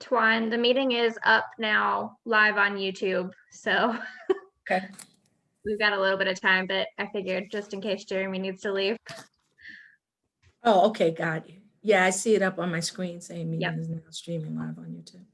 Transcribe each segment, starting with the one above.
Twan, the meeting is up now live on YouTube. So Okay. we've got a little bit of time, but I figured just in case Jeremy needs to leave. Oh, okay, got you. Yeah, I see it up on my screen saying meeting Yep. is now streaming live on YouTube.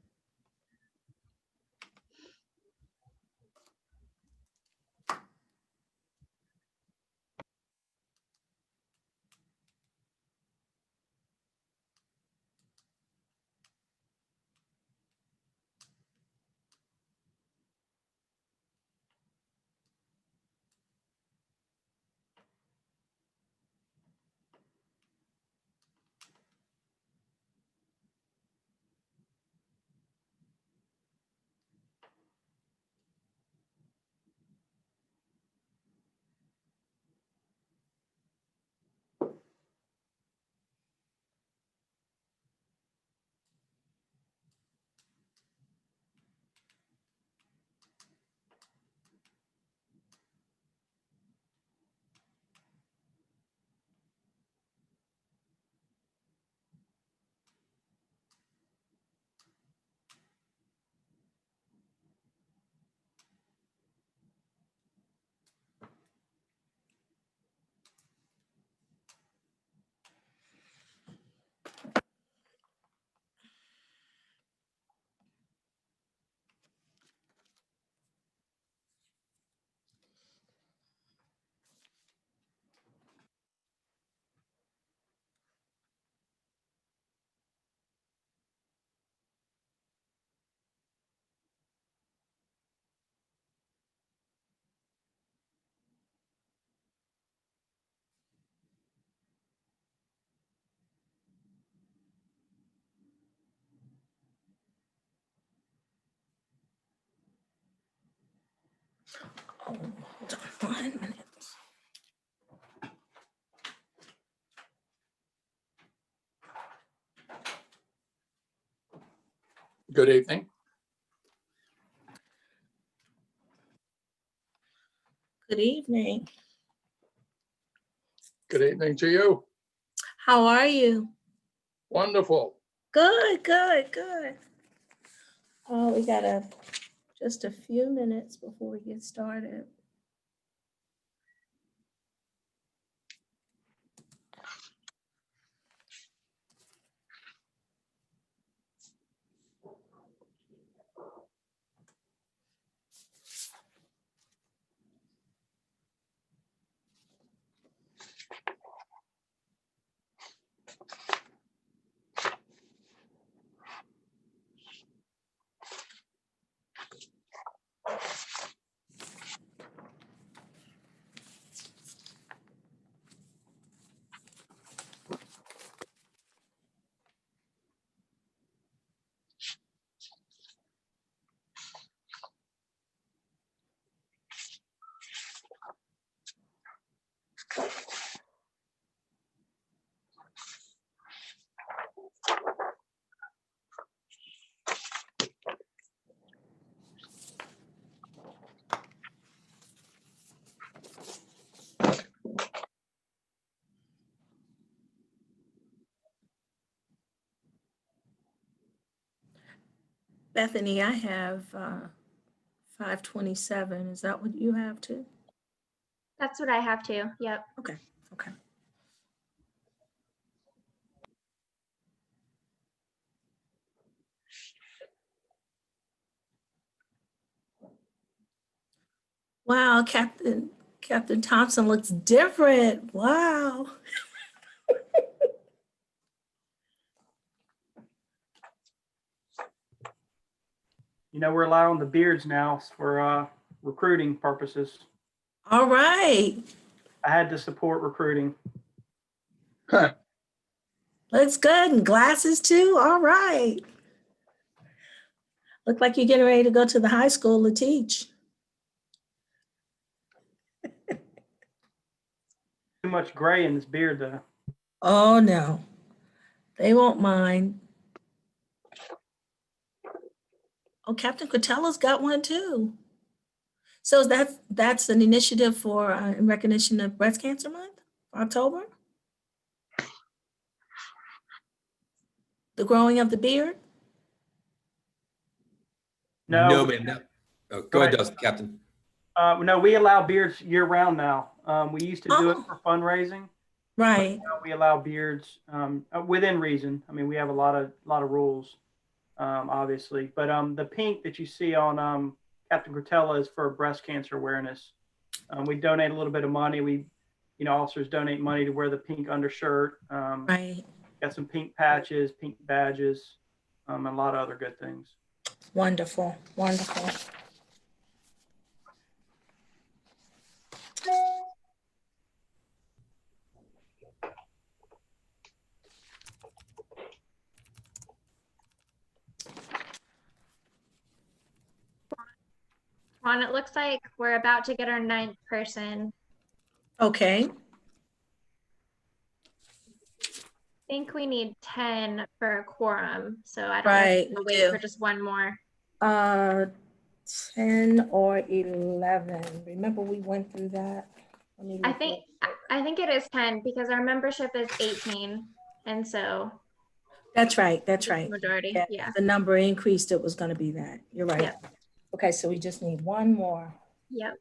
Oh, hold on 1 minute. Good evening. Good evening. Good evening to you. How are you? Wonderful. Good, good, good. Oh, we got just a few minutes before we get started. Bethany, I have 5:27. Is that what you have too? That's what I have to. Yep. Okay, okay. Wow, Captain Thompson looks different. Wow. You know, we're allowing the beards now for recruiting purposes. All right. I had to support recruiting. Looks good. And glasses too. All right. Look like you're getting ready to go to the high school to teach. Too much gray in this beard, though. Oh no, they won't mind. Oh, Captain Cotella's got one too. So that's an initiative for in recognition of Breast Cancer Month, October. The growing of the beard. No, ma'am. No. Oh, Go go ahead, ahead. Dustin, Captain. no, we allow beards year round now. We used to do it Oh. for fundraising. Right. Now we allow beards within reason. I mean, we have a lot of rules, obviously. But the pink that you see on Captain Cortella is for breast cancer awareness. We donate a little bit of money. Officers donate money to wear the pink undershirt. Right. Got some pink patches, pink badges, and a lot of other good things. Wonderful. Wonderful. Juan, it looks like we're about to get our 9th person. Okay. I think we need 10 for a quorum, so I don't know Right, if we'll we wait do. for just one more. 10 or 11. Remember we went through that? Let me I look think real quick. I think it is 10 because our membership is 18, and so That's right. That's it's the right. majority. Yeah, Yeah. the number increased, it was going to be that. You're right. Yep. Okay, so we just need one more. Yep.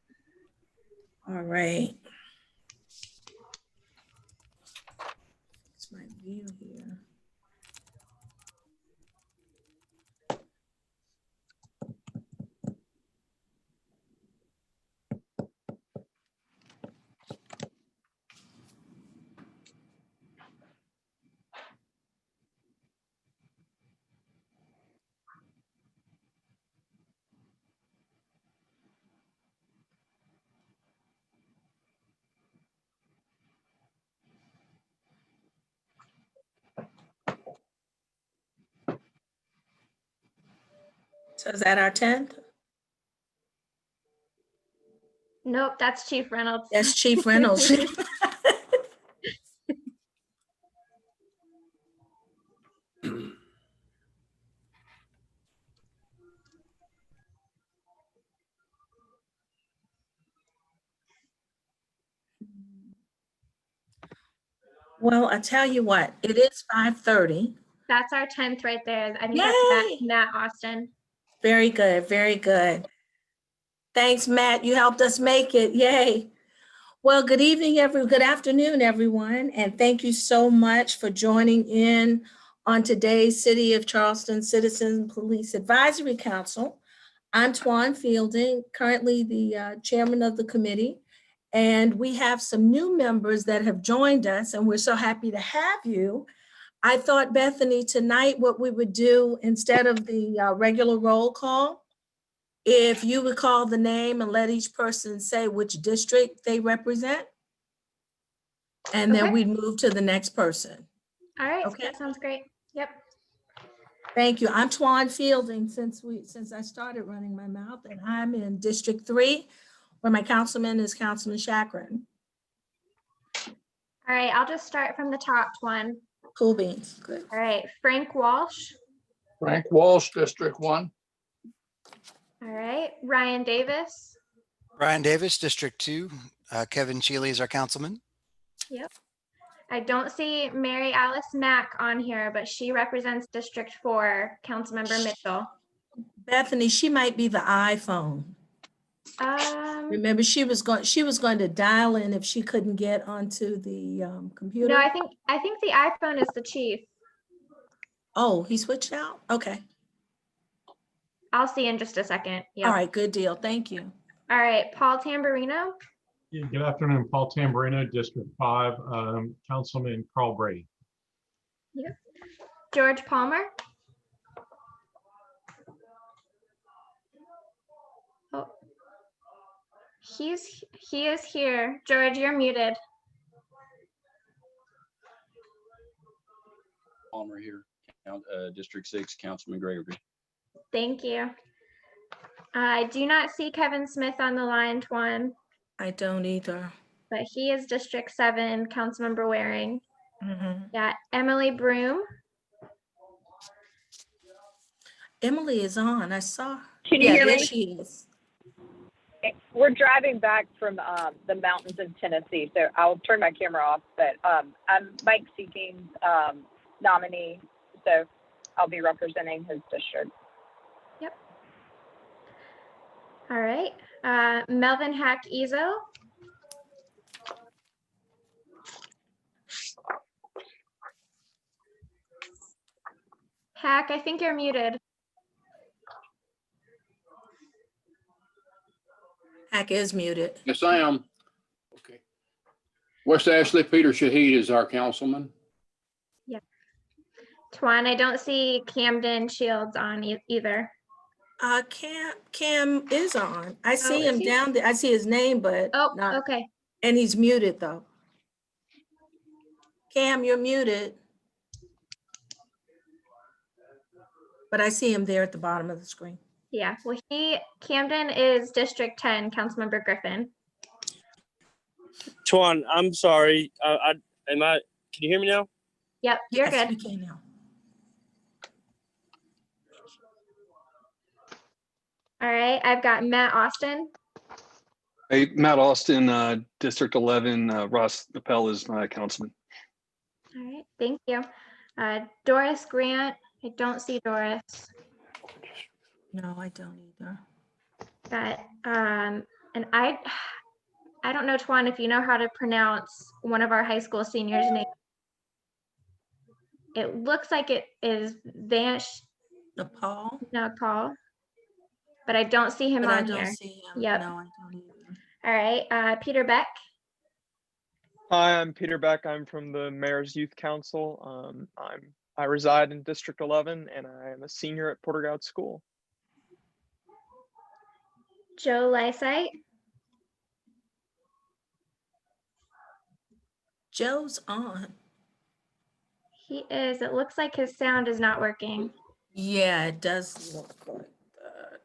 All right. It's my view here. So is that our 10th? Nope, that's Chief Reynolds. That's Chief Reynolds. Well, I tell you what, it is 5:30. That's our 10th right there. I think Yay! that's Matt Austin. Very good, very good. Thanks, Matt. You helped us make it. Yay. Well, good evening, good afternoon, everyone. And thank you so much for joining in on today's City of Charleston Citizen Police Advisory Council. I'm Twan Fielding, currently the chairman of the committee. And we have some new members that have joined us, and we're so happy to have you. I thought, Bethany, tonight what we would do instead of the regular roll call, if you would call the name and let each person say which district they represent, and then Okay. we'd move to the next person. All right. Okay. That sounds great. Yep. Thank you. I'm Twan Fielding since I started running my mouth, and I'm in District 3, where my councilman is Councilman Chakrin. All right. I'll just start from the top one. Cool beans. Good. All right. Frank Walsh. Frank Walsh, District 1. All right. Ryan Davis. Ryan Davis, District 2. Kevin Cheeley is our councilman. Yep. I don't see Mary Alice Mack on here, but she represents District 4, Councilmember Mitchell. Bethany, she might be the iPhone. Remember, she was going to dial in if she couldn't get onto the computer. No, I think the iPhone is the chief. Oh, he switched out? Okay. I'll see in just a second. Yeah. All right, good deal. Thank you. All right. Paul Tamburino. Yeah, good afternoon, Paul Tamburino, District 5, Councilman Carl Brady. Yep. George Palmer. Oh, he is here. George, you're muted. Palmer here, District 6, Councilman Gregory. Thank you. I do not see Kevin Smith on the line, Twan, I don't either. but he is District 7, Councilmember Waring. Mhm. Yeah, Emily Broom. Emily is on. I saw. Can you hear there me? she is. We're driving back from the mountains in Tennessee, so I'll turn my camera off. But I'm Mike Seeking's nominee, so I'll be representing his district. Yep. All right. Melvin Hack Ezo. Hack, I think you're muted. Hack is muted. Yes, I am. Okay. West Ashley, Peter Shahid is our councilman. Twan, I don't see Camden Shields on either. Cam is on. I see is him he? down there. I see his name, but Oh, not, okay. and he's muted though. Cam, you're muted. But I see him there at the bottom of the screen. Yeah, well, Camden is District 10, Councilmember Griffin. Twan, I'm sorry. Can you hear me now? Yep, you're Yes, good. we can now. All right, I've got Matt Austin. Hey, Matt Austin, District 11, Ross Appel is my councilman. All right, thank you. Doris Grant, I don't see Doris. No, I don't either. Got, and I don't know, Twan, if you know how to pronounce one of our high school seniors' name. It looks like it is Vanish Nepal, Paul, but I don't see him but I on don't here. see him. Yep. No, I don't either. All right, Peter Beck. Hi, I'm Peter Beck. I'm from the Mayor's Youth Council. I reside in District 11 and I am a senior at Portergoud School. Joe Lysite. Joe's on. He is. It looks like his sound is not working. Yeah, it does look like that.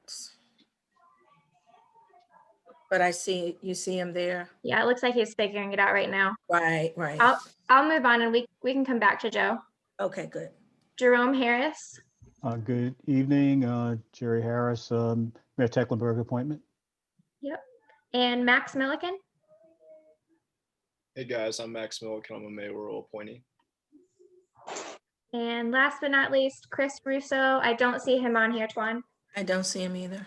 But you see him there. Yeah, it looks like he's figuring it out right now. Right, right. I'll move on and we can come back to Joe. Okay, good. Jerome Harris. Good evening, Jerry Harris, Mayor Tecklenburg appointment. Yep. And Max Milliken. Hey guys, I'm Max Milliken. I'm a mayoral appointee. And last but not least, Chris Russo. I don't see him on here, Twan. I don't see him either.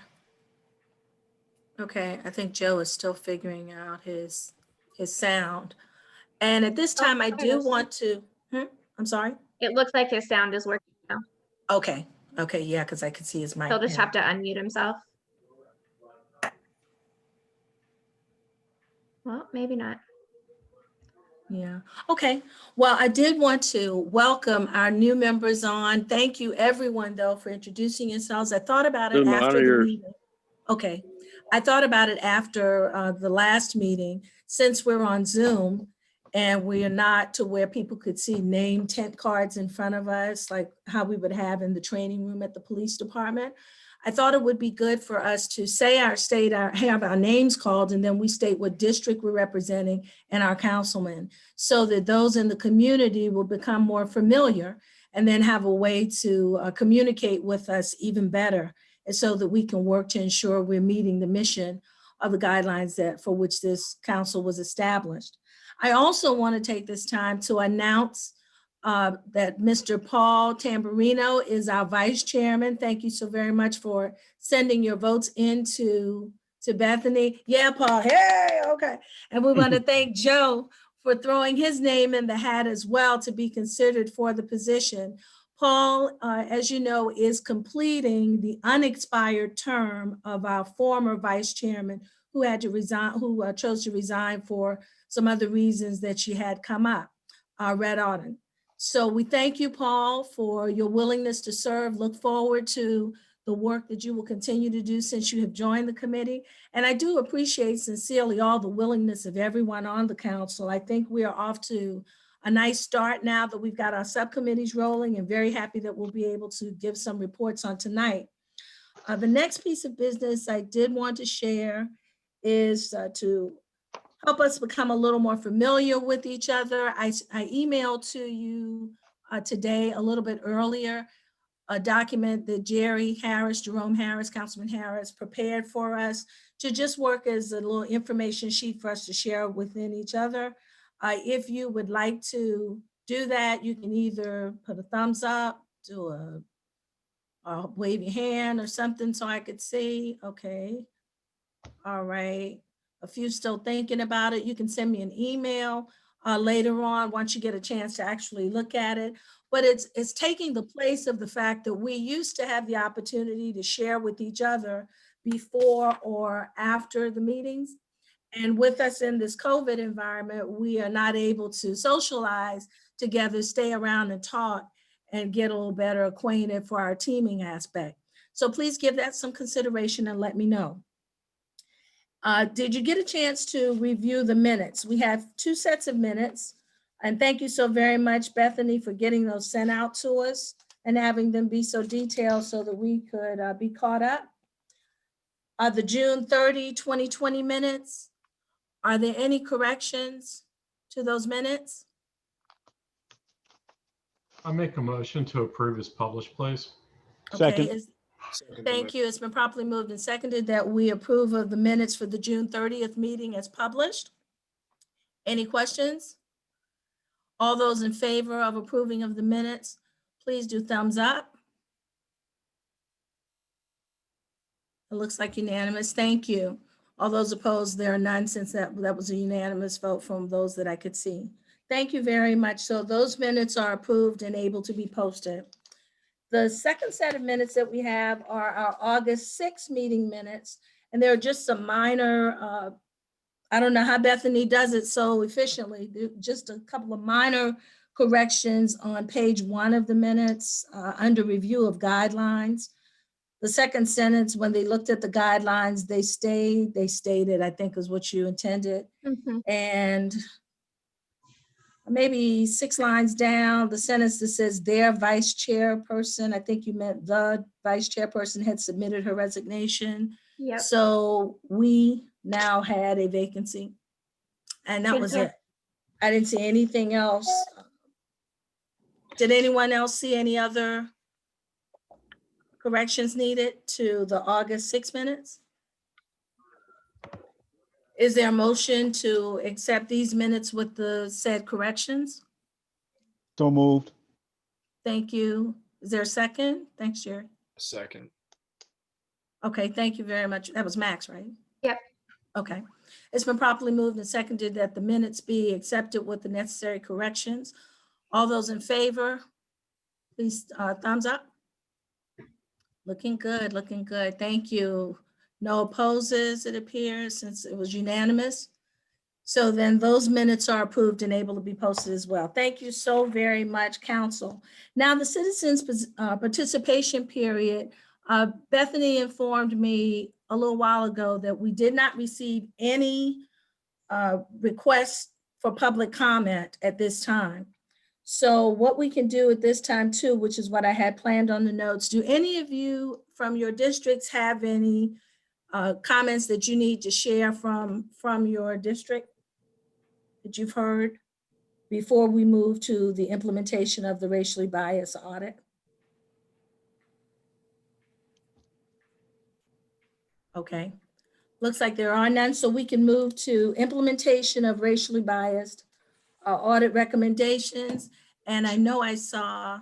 Okay, I think Joe is still figuring out his sound. And at this time, I do want to, I'm sorry? It looks like his sound is working now. Okay, yeah, because I could see his mic. He'll just now. have to unmute himself. Well, maybe not. Yeah, okay. Well, I did want to welcome our new members on. Thank you everyone though for introducing yourselves. I thought about it after the meeting. Okay, I thought about it after the last meeting, since we're on Zoom and we are not to where people could see name tent cards in front of us, like how we would have in the training room at the police department. I thought it would be good for us to say have our names called, and then we state what district we're representing and our councilman, so that those in the community will become more familiar and then have a way to communicate with us even better, and so that we can work to ensure we're meeting the mission of the guidelines for which this council was established. I also want to take this time to announce that Mr. Paul Tamburino is our vice chairman. Thank you so very much for sending your votes into Bethany. Yeah, Paul, hey, okay. And we want to thank Joe for throwing his name in the hat as well to be considered for the position. Paul, as you know, is completing the unexpired term of our former vice chairman who had to resign, who chose to resign for some other reasons that she had come up, Red Auden. So we thank you, Paul, for your willingness to serve. Look forward to the work that you will continue to do since you have joined the committee. And I do appreciate sincerely all the willingness of everyone on the council. I think we are off to a nice start now that we've got our subcommittees rolling, and very happy that we'll be able to give some reports on tonight. The next piece of business I did want to share is to help us become a little more familiar with each other. I emailed to you today a little bit earlier, a document that Jerome Harris, Councilman Harris prepared for us to just work as a little information sheet for us to share within each other. If you would like to do that, you can either put a thumbs up, do a wave your hand or something so I could see. Okay, All right. A few still thinking about it. You can send me an email later on once you get a chance to actually look at it. But it's taking the place of the fact that we used to have the opportunity to share with each other before or after the meetings. And with us in this COVID environment, we are not able to socialize together, stay around and talk and get a little better acquainted for our teaming aspect. So please give that some consideration and let me know. Did you get a chance to review the minutes? We have 2 sets of minutes. And thank you so very much, Bethany, for getting those sent out to us and having them be so detailed so that we could be caught up. The June 30, 2020 minutes. Are there any corrections to those minutes? I make a motion to approve as published, please. Okay, Second. thank you. It's been properly moved and seconded that we approve of the minutes for the June 30th meeting as published. Any questions? All those in favor of approving of the minutes, please do thumbs up. It looks like unanimous. Thank you. All those opposed, there are none, since that was a unanimous vote from those that I could see. Thank you very much. So those minutes are approved and able to be posted. The second set of minutes that we have are our August 6th meeting minutes, and there are just some minor, I don't know how Bethany does it so efficiently, just a couple of minor corrections on page 1 of the minutes under review of guidelines. The second sentence, when they looked at the guidelines, they stated, I think is what you intended. And maybe 6 lines down, the sentence that says their vice chairperson, I think you meant the vice chairperson had submitted her resignation. Yep. So we now had a vacancy. And that Thank was you. it. I didn't see anything else. Did anyone else see any other corrections needed to the August 6 minutes? Is there a motion to accept these minutes with the said corrections? So moved. Thank you. Is there a second? Thanks, Jerry. Second. Okay, thank you very much. That was Max, right? Yep. Okay. It's been properly moved and seconded that the minutes be accepted with the necessary corrections. All those in favor, please thumbs up. Looking good, looking good. Thank you. No opposes, it appears, since it was unanimous. So then those minutes are approved and able to be posted as well. Thank you so very much, Council. Now the citizens' participation period. Bethany informed me a little while ago that we did not receive any requests for public comment at this time. So what we can do at this time too, which is what I had planned on the notes, do any of you from your districts have any comments that you need to share from your district that you've heard before we move to the implementation of the racially biased audit? Okay, looks like there are none, so we can move to implementation of racially biased audit recommendations. And I know I saw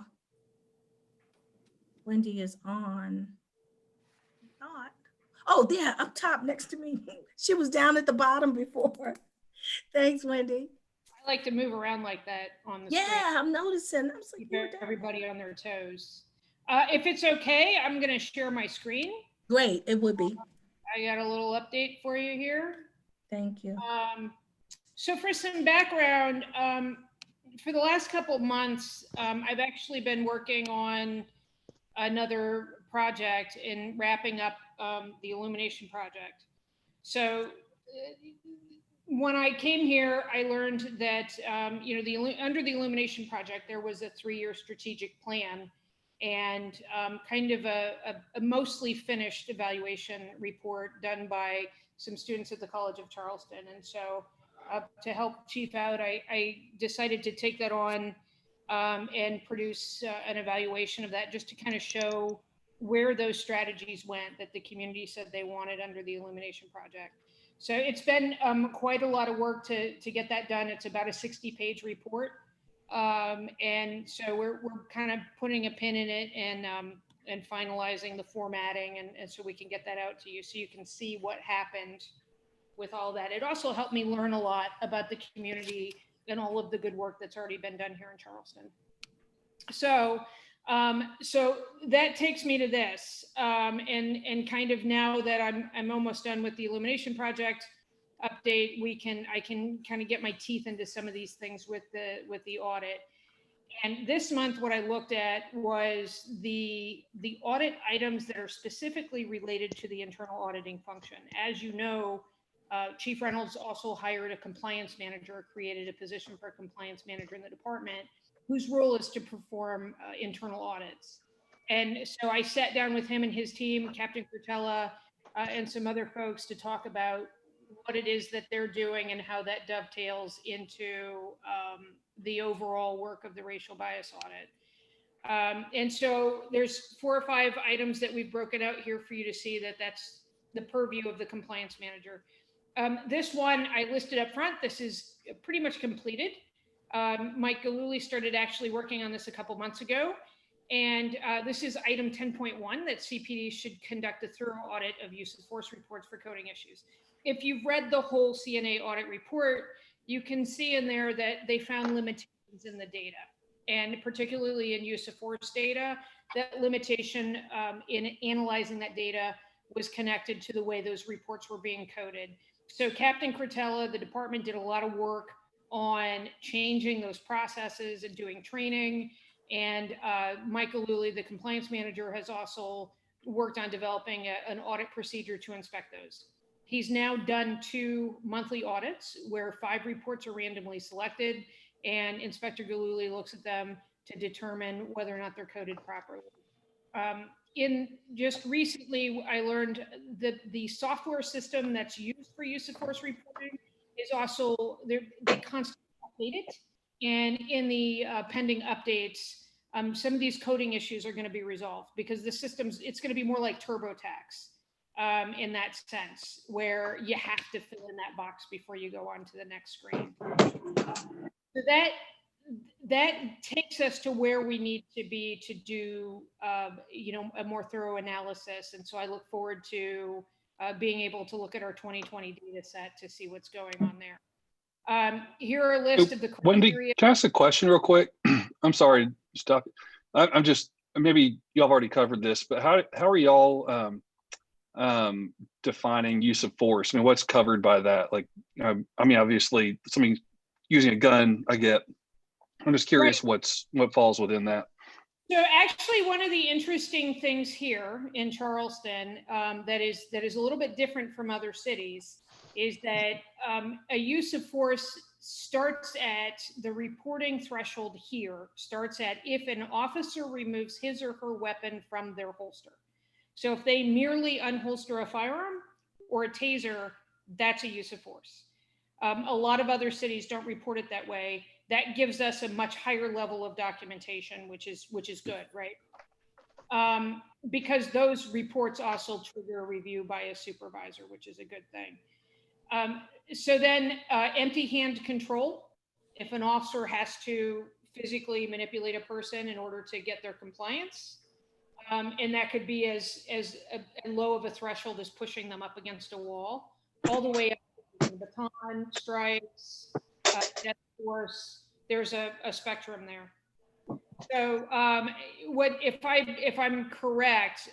Wendy is on. Not. Oh, yeah, up top next to me. She was down at the bottom before. Thanks, Wendy. I like to move around like that on the Yeah, screen. I'm noticing. I was like, Keep everybody on their toes. If it's okay, I'm going to share my screen. Great, it would be. I got a little update for you here. Thank you. So for some background, for the last couple of months, I've actually been working on another project in wrapping up the illumination project. So when I came here, I learned that under the illumination project, there was a 3-year strategic plan and kind of a mostly finished evaluation report done by some students at the College of Charleston. And so to help Chief out, I decided to take that on and produce an evaluation of that, just to kind of show where those strategies went that the community said they wanted under the illumination project. So it's been quite a lot of work to get that done. It's about a 60-page report. And so we're kind of putting a pin in it and and finalizing the formatting, and so we can get that out to you so you can see what happened with all that. It also helped me learn a lot about the community and all of the good work that's already been done here in Charleston. So, so that takes me to this, and kind of now that I'm almost done with the illumination project update, I can kind of get my teeth into some of these things with the audit. And this month, what I looked at was the audit items that are specifically related to the internal auditing function. As you know, Chief Reynolds also hired a compliance manager, created a position for a compliance manager in the department, whose role is to perform internal audits. And so I sat down with him and his team, Captain Curtella, and some other folks to talk about what it is that they're doing and how that dovetails into the overall work of the racial bias audit. And so there's 4 or 5 items that we've broken out here for you to see that's the purview of the compliance manager. This one I listed up front. This is pretty much completed. Mike Galuli started actually working on this a couple months ago. And this is item 10.1, that CPD should conduct a thorough audit of use of force reports for coding issues. If you've read the whole CNA audit report, you can see in there that they found limitations in the data, and particularly in use of force data. That limitation in analyzing that data was connected to the way those reports were being coded. So Captain Curtella, the department, did a lot of work on changing those processes and doing training. And Mike Galuli, the compliance manager, has also worked on developing an audit procedure to inspect those. He's now done 2 monthly audits where 5 reports are randomly selected, and Inspector Galuli looks at them to determine whether or not they're coded properly. In just recently, I learned that the software system that's used for use of force reporting is also, they constantly update it. And in the pending updates, some of these coding issues are going to be resolved, because the systems, it's going to be more like TurboTax in that sense, where you have to fill in that box before you go on to the next screen. So that takes us to where we need to be to do, a more thorough analysis. And so I look forward to being able to look at our 2020 data set to see what's going on there. Here are a list of the Wendy, criteria. Can I ask a question real quick? I'm sorry, stop. I'm just, maybe y'all have already covered this, but how are y'all defining use of force? I mean, what's covered by that? Like, I mean, obviously, somebody using a gun, I get. I'm just curious what falls within that. So actually, one of the interesting things here in Charleston that is a little bit different from other cities is that a use of force starts at the reporting threshold here, starts at if an officer removes his or her weapon from their holster. So if they merely unholster a firearm or a taser, that's a use of force. A lot of other cities don't report it that way. That gives us a much higher level of documentation, which is good, right? Because those reports also trigger a review by a supervisor, which is a good thing. So then empty hand control, if an officer has to physically manipulate a person in order to get their compliance, and that could be as low of a threshold as pushing them up against a wall, all the way up to baton, strikes, death force. There's a spectrum there. So what if I'm correct,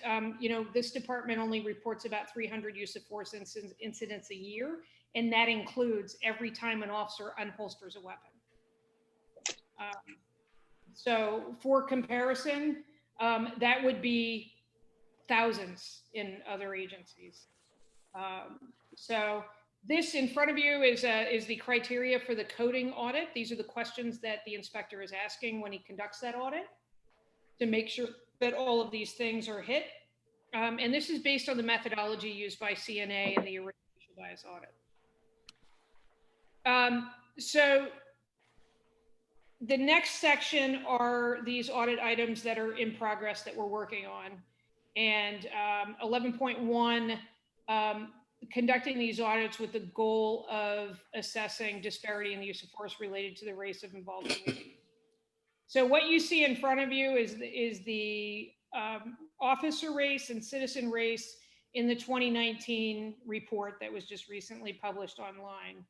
this department only reports about 300 use of force incidents a year, and that includes every time an officer unholsters a weapon. So for comparison, that would be thousands in other agencies. So this in front of you is the criteria for the coding audit. These are the questions that the inspector is asking when he conducts that audit to make sure that all of these things are hit. And this is based on the methodology used by CNA in the racial bias audit. So the next section are these audit items that are in progress that we're working on. And 11.1, conducting these audits with the goal of assessing disparity in the use of force related to the race of involved community. So what you see in front of you is the officer race and citizen race in the 2019 report that was just recently published online.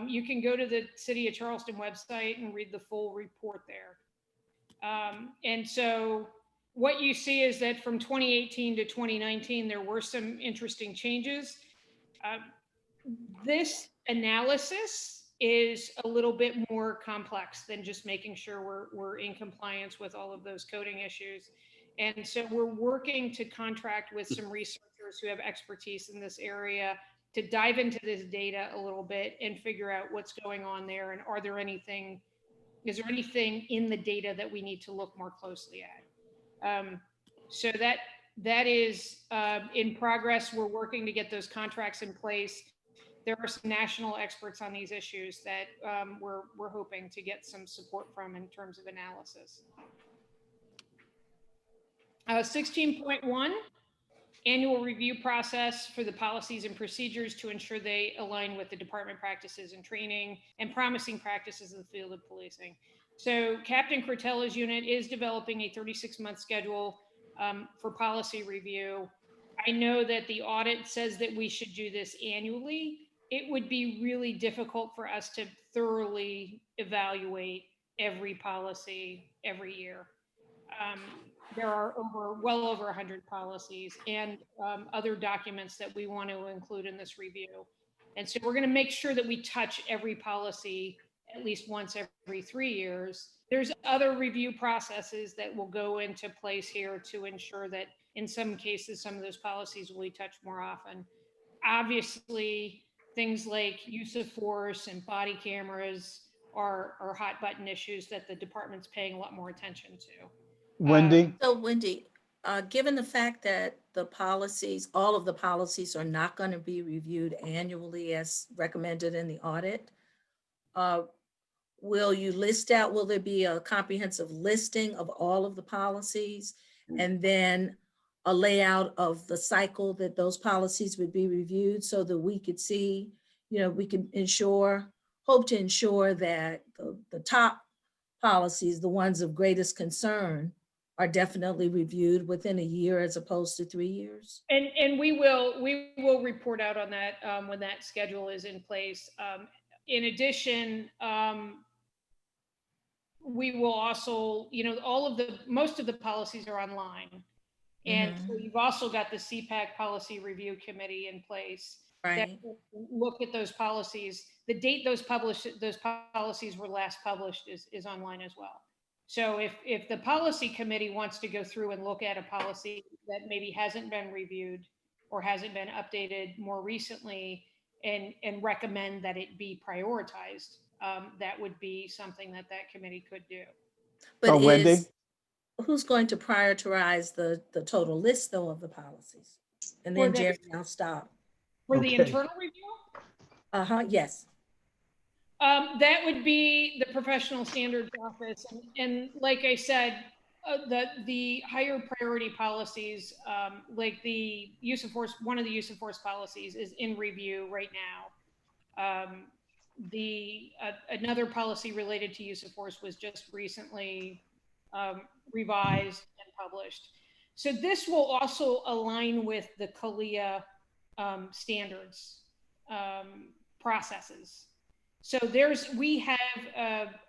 You can go to the City of Charleston website and read the full report there. And so what you see is that from 2018 to 2019, there were some interesting changes. This analysis is a little bit more complex than just making sure we're in compliance with all of those coding issues. And so we're working to contract with some researchers who have expertise in this area to dive into this data a little bit and figure out what's going on there, and is there anything in the data that we need to look more closely at? So that is in progress. We're working to get those contracts in place. There are some national experts on these issues that we're hoping to get some support from in terms of analysis. 16.1, annual review process for the policies and procedures to ensure they align with the department practices and training and promising practices in the field of policing. So Captain Cortella's unit is developing a 36-month schedule for policy review. I know that the audit says that we should do this annually. It would be really difficult for us to thoroughly evaluate every policy every year. There are well over 100 policies and other documents that we want to include in this review. And so we're going to make sure that we touch every policy at least once every 3 years. There's other review processes that will go into place here to ensure that in some cases, some of those policies will be touched more often. Obviously, things like use of force and body cameras are hot button issues that the department's paying a lot more attention to. Wendy? So Wendy, given the fact that the policies, all of the policies are not going to be reviewed annually as recommended in the audit, will you list out, will there be a comprehensive listing of all of the policies and then a layout of the cycle that those policies would be reviewed so that we could see, we can hope to ensure that the top policies, the ones of greatest concern, are definitely reviewed within a year as opposed to 3 years? And we will report out on that when that schedule is in place. In addition, we will also, most of the policies are online. And so you've also got the CPAC Policy Review Committee in place that will look at those policies. The date those policies were last published is online as well. So if the policy committee wants to go through and look at a policy that maybe hasn't been reviewed or hasn't been updated more recently and recommend that it be prioritized, that would be something that committee could do. But Wendy, who's going to prioritize the total list though of the policies? And then Jerry, I'll stop. For the internal review? Yes. That would be the professional standards office. And like I said, the higher priority policies, like the use of force, one of the use of force policies is in review right now. Another policy related to use of force was just recently revised and published. So this will also align with the CALIA standards processes. So we have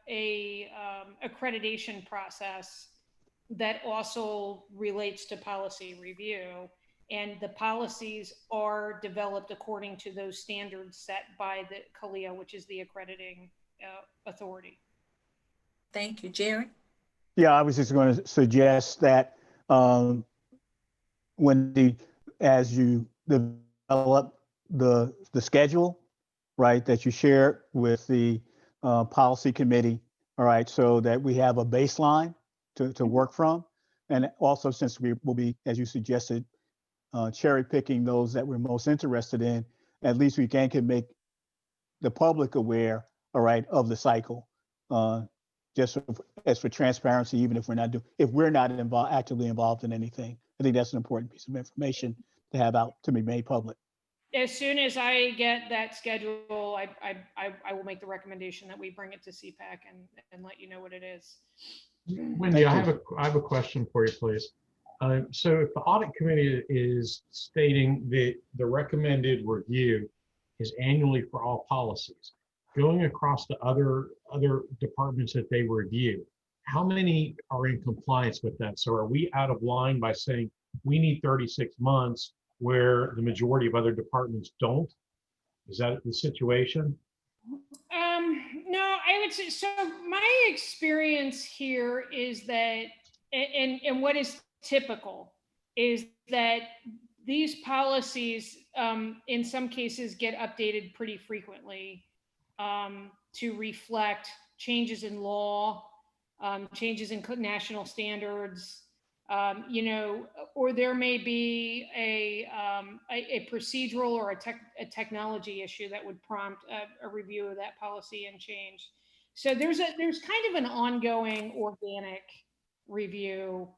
a accreditation process that also relates to policy review, and the policies are developed according to those standards set by the CALIA, which is the accrediting authority. Thank you, Jerry. Yeah, I was just going to suggest that as you develop the schedule, right, that you share with the policy committee, all right, so that we have a baseline to work from. And also, since we will be, as you suggested, cherry picking those that we're most interested in, at least we can make the public aware, all right, of the cycle. Just as for transparency, even if we're not actively involved in anything. I think that's an important piece of information to have out to be made public. As soon as I get that schedule, I will make the recommendation that we bring it to CPAC and let you know what it is. Wendy, I have a question for you, please. So if the audit committee is stating that the recommended review is annually for all policies, going across to other departments that they review, how many are in compliance with that? So are we out of line by saying we need 36 months where the majority of other departments don't? Is that the situation? No, I would say, so my experience here is that, and what is typical is that these policies, in some cases, get updated pretty frequently to reflect changes in law, changes in national standards, you know, or there may be a procedural or a technology issue that would prompt a review of that policy and change. So there's kind of an ongoing organic review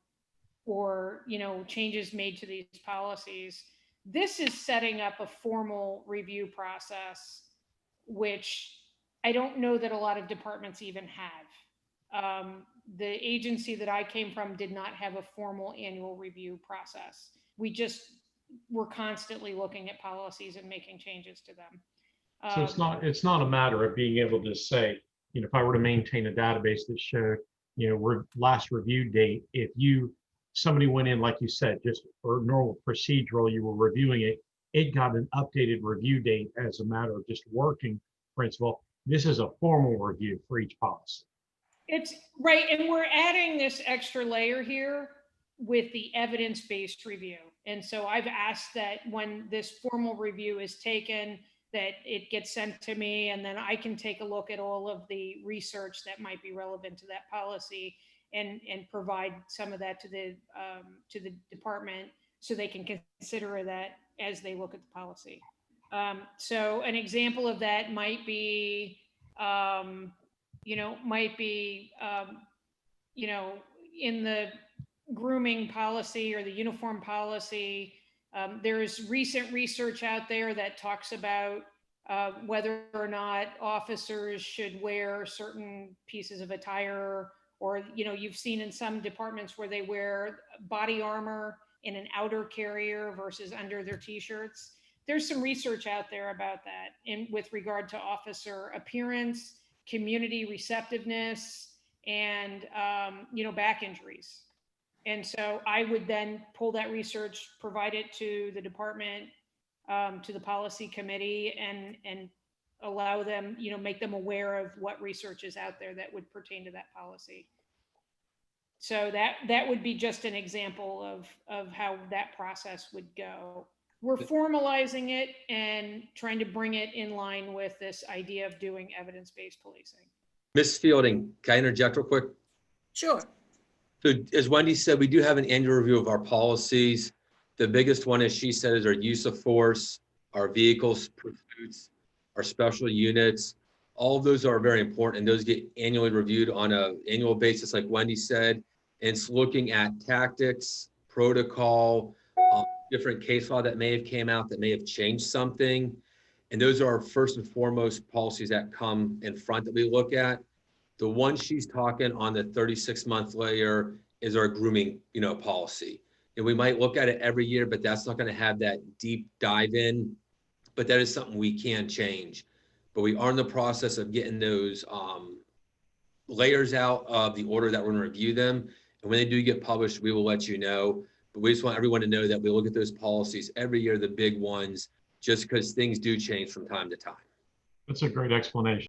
or, you know, changes made to these policies. This is setting up a formal review process, which I don't know that a lot of departments even have. The agency that I came from did not have a formal annual review process. We just were constantly looking at policies and making changes to them. So it's not a matter of being able to say, you know, if I were to maintain a database that showed, you know, last review date, if somebody went in, like you said, just for normal procedural, you were reviewing it, it got an updated review date as a matter of just working principle. This is a formal review for each policy. It's right. And we're adding this extra layer here with the evidence-based review. And so I've asked that when this formal review is taken, that it gets sent to me, and then I can take a look at all of the research that might be relevant to that policy and provide some of that to the department so they can consider that as they look at the policy. So an example of that might be, you know, in the grooming policy or the uniform policy, there's recent research out there that talks about whether or not officers should wear certain pieces of attire, or, you know, you've seen in some departments where they wear body armor in an outer carrier versus under their t-shirts. There's some research out there about that with regard to officer appearance, community receptiveness, and, you know, back injuries. And so I would then pull that research, provide it to the department, to the policy committee, and allow them, you know, make them aware of what research is out there that would pertain to that policy. So that would be just an example of how that process would go. We're formalizing it and trying to bring it in line with this idea of doing evidence-based policing. Ms. Fielding, can I interject real quick? Sure. So as Wendy said, we do have an annual review of our policies. The biggest one, as she said, is our use of force, our vehicles pursuits, our special units. All of those are very important, and those get annually reviewed on an annual basis, like Wendy said. And it's looking at tactics, protocol, different case law that may have came out that may have changed something. And those are our first and foremost policies that come in front that we look at. The one she's talking on the 36-month layer is our grooming, you know, policy. And we might look at it every year, but that's not going to have that deep dive in. But that is something we can change. But we are in the process of getting those layers out of the order that we're going to review them. And when they do get published, we will let you know. But we just want everyone to know that we look at those policies every year, the big ones, just because things do change from time to time. That's a great explanation.